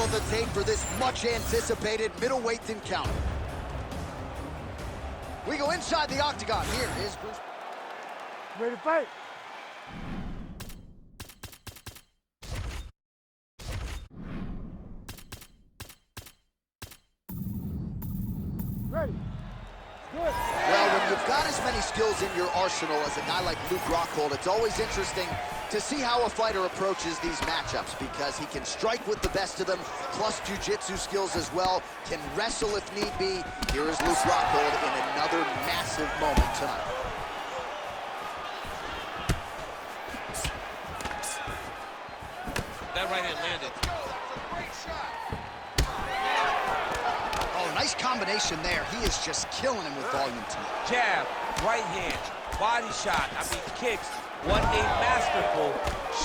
on the tape for this much-anticipated middleweight encounter. We go inside the octagon. Here is Bruce. Ready to fight? Ready. Good. Well, when you've got as many skills in your arsenal as a guy like Luke Rockhold, it's always interesting to see how a fighter approaches these matchups, because he can strike with the best of them, plus jiu-jitsu skills as well, can wrestle if need be. Here is Luke Rockhold in another massive moment tonight. That right hand landed. Oh, nice combination there. He is just killing him with volume tonight. Jab, right hand, body shot, kicks. What a masterful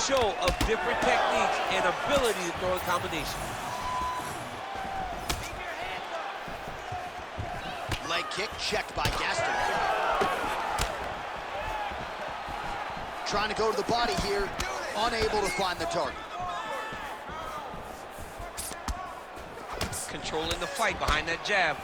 show of different techniques and ability to throw a combination. Leg kick checked by Gastenlum. Trying to go to the body here, unable to find the target. Controlling the fight behind that jab.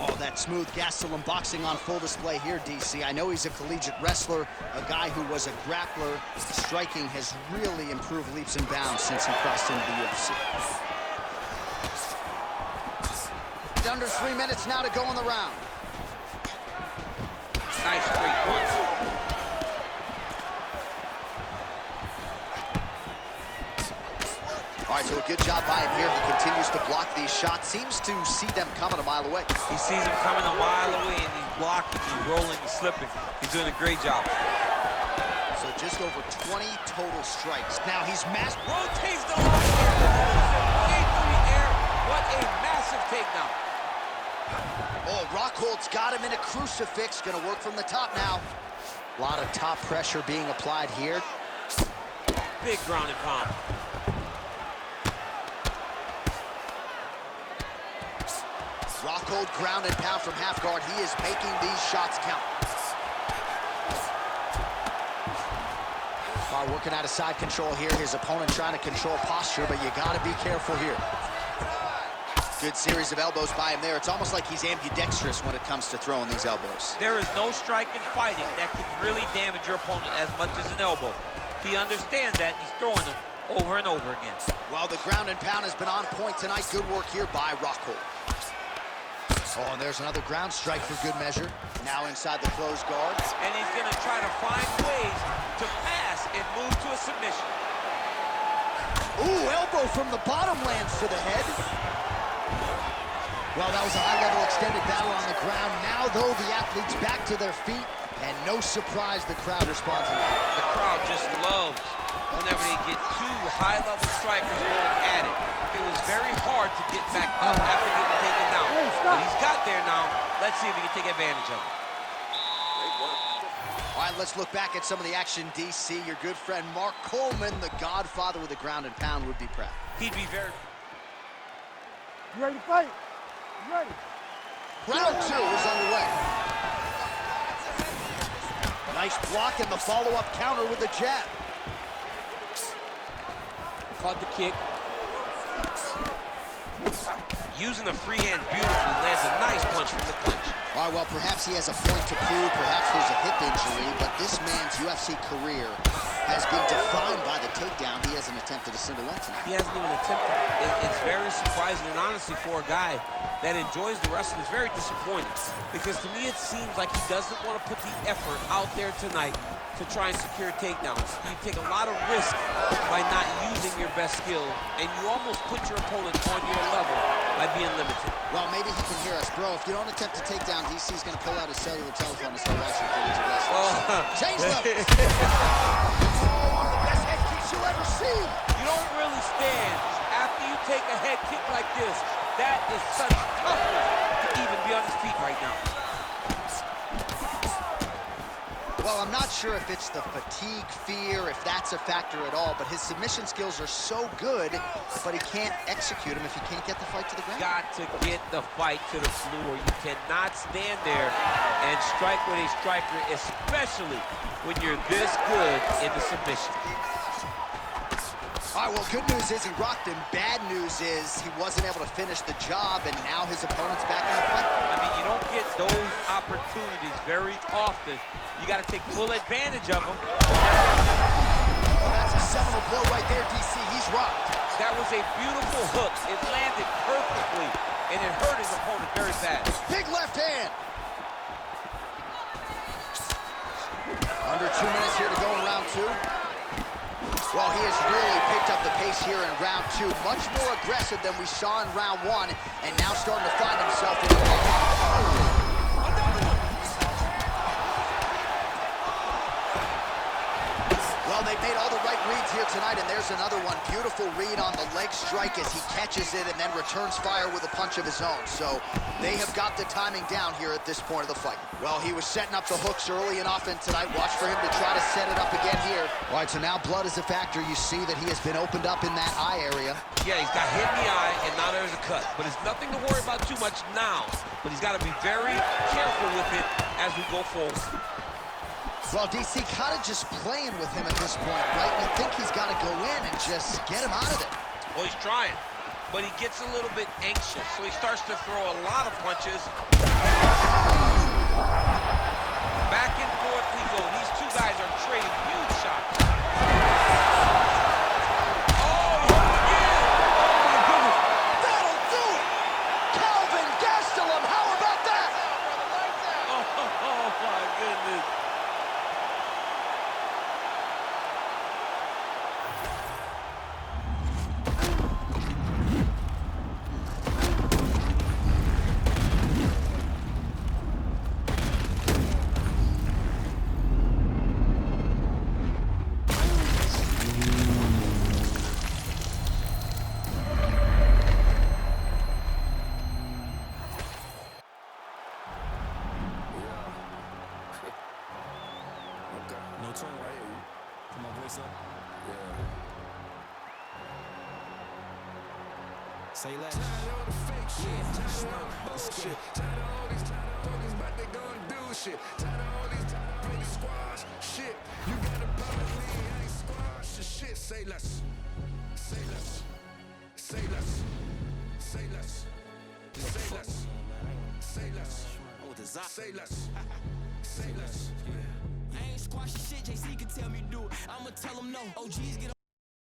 Oh, that smooth Gastenlum boxing on full display here, DC. I know he's a collegiate wrestler, a guy who was a grappler. Striking has really improved leaps and bounds since he crossed into the UFC. Under 3 minutes now to go in the round. Nice straight punch. All right, so a good job by him here. He continues to block these shots. Seems to see them coming a mile away. He sees them coming a mile away, and he's blocking, he's rolling, he's slipping. He's doing a great job. So just over 20 total strikes. Now he's rotates the line here. Way through the air. What a massive takedown. Oh, Rockhold's got him in a crucifix. Gonna work from the top now. A lot of top pressure being applied here. Big ground and pound. Rockhold ground and pound from half guard. He is making these shots count. Working out of side control here. His opponent trying to control posture, but you got to be careful here. Good series of elbows by him there. It's almost like he's ambidextrous when it comes to throwing these elbows. There is no strike in fighting that can really damage your opponent as much as an elbow. He understands that, and he's throwing them over and over again. Well, the ground and pound has been on point tonight. Good work here by Rockhold. Oh, and there's another ground strike for good measure. Now inside the closed guard. And he's going to try to find ways to pass and move to a submission. Ooh, elbow from the bottom lands to the head. Well, that was a high-level extended battle on the ground. Now, though, the athletes back to their feet, and no surprise the crowd responds. The crowd just loves whenever they get two high-level strikers going at it. It was very hard to get back up after getting taken down. But he's got there now. Let's see if he can take advantage of it. All right, let's look back at some of the action, DC. Your good friend Mark Coleman, the godfather of the ground and pound, would be proud. He'd be very... You ready to fight? You ready? Round 2 is underway. Nice block and the follow-up counter with the jab. Caught the kick. Using the free hand beautifully, lands a nice punch from the clinch. All right, well, perhaps he has a point to prove. Perhaps there's a hip injury, but this man's UFC career has been defined by the takedown. He hasn't attempted a single one tonight. He hasn't even attempted. It's very surprising, and honestly, for a guy that enjoys the wrestling, it's very disappointing. Because to me, it seems like he doesn't want to put the effort out there tonight to try and secure takedowns. You take a lot of risk by not using your best skill, and you almost put your opponent on your level by being limited. Well, maybe he can hear us. Bro, if you don't attempt to take down, DC's going to pull out his cellular telephone and start watching collegiate wrestling. Change levels. One of the best head kicks you'll ever see. You don't really stand after you take a head kick like this. That is such toughness to even be on his feet right now. Well, I'm not sure if it's the fatigue, fear, if that's a factor at all, but his submission skills are so good, but he can't execute them if he can't get the fight to the ground. Got to get the fight to the floor. You cannot stand there and strike with a striker, especially when you're this good in the submission. All right, well, good news is he rocked him. Bad news is he wasn't able to finish the job, and now his opponent's back in the fight. I mean, you don't get those opportunities very often. You got to take full advantage of them. Well, that's a seminal blow right there, DC. He's rocked. That was a beautiful hook. It landed perfectly, and it hurt his opponent very bad. Big left hand. Under 2 minutes here to go in round 2. Well, he has really picked up the pace here in round 2. Much more aggressive than we saw in round 1, and now starting to find himself in the pocket. Well, they made all the right reads here tonight, and there's another one. Beautiful read on the leg strike as he catches it and then returns fire with a punch of his own. So they have got the timing down here at this point of the fight. Well, he was setting up the hooks early and often tonight. Watch for him to try to set it up again here. All right, so now blood is a factor. You see that he has been opened up in that eye area. Yeah, he's got hit in the eye, and now there's a cut. But it's nothing to worry about too much now. But he's got to be very careful with it as we go forward. Well, DC kind of just playing with him at this point, right? You think he's got to go in and just get him out of there. Well, he's trying, but he gets a little bit anxious, so he starts to throw a lot of punches. Back and forth we go. These two guys are trading huge shots. Oh, yeah! Oh, my goodness. That'll do it! Kelvin Gastenlum, how about that? Oh, my goodness. No tone, right? Put my voice up. Yeah. Say less. Tired of all the fake shit. Tired of all the bullshit. Tired of all these homies, but they gon' do shit. Tired of all these pretty squash shit. You got a problem, I ain't squash the shit. Say less. Say less. Say less. Say less. Say less. Say less. Say less. Say less. I ain't squashing shit, JC can tell me do it. I'ma tell him no. OGs get